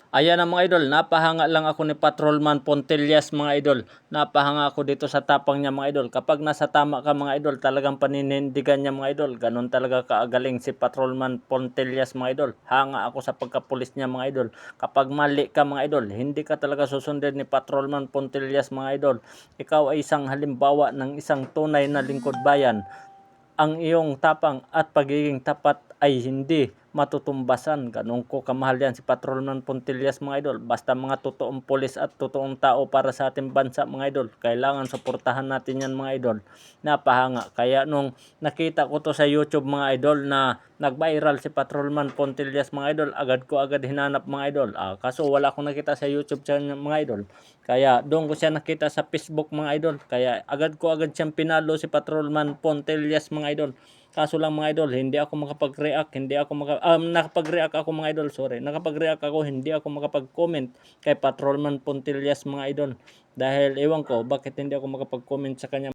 Ayan ang mga idol, napahanga lang ako ni Patrolman Pontillas mga idol. Napahanga ako dito sa tapang niya mga idol. Kapag nasa tama ka mga idol, talagang paninindigan niya mga idol. Ganon talaga kaagaling si Patrolman Pontillas mga idol. Hanga ako sa pagkapulis niya mga idol. Kapag mali ka mga idol, hindi ka talaga susundin ni Patrolman Pontillas mga idol. Ikaw ay isang halimbawa ng isang tunay na lingkod bayan. Ang iyong tapang at pagiging tapat ay hindi matutumbasan. Ganun ko kamahal yan si Patrolman Pontillas mga idol. Basta mga totoong pulis at totoong tao para sa ating bansa mga idol. Kailangan suportahan natin yan mga idol. Napahanga. Kaya nung nakita ko to sa YouTube mga idol na nag-viral si Patrolman Pontillas mga idol, agad ko hinanap mga idol. Kaso wala akong nakita sa YouTube channel mga idol. Kaya doon ko siya nakita sa Facebook mga idol. Kaya agad siyang pinalo si Patrolman Pontillas mga idol. Kaso lang mga idol, hindi ako makapag-react, nakapag-react ako mga idol, nakapag-react ako, hindi ako makapag-comment kay Patrolman Pontillas mga idol. Dahil ewan ko bakit hindi ako makapag-comment sa kanya.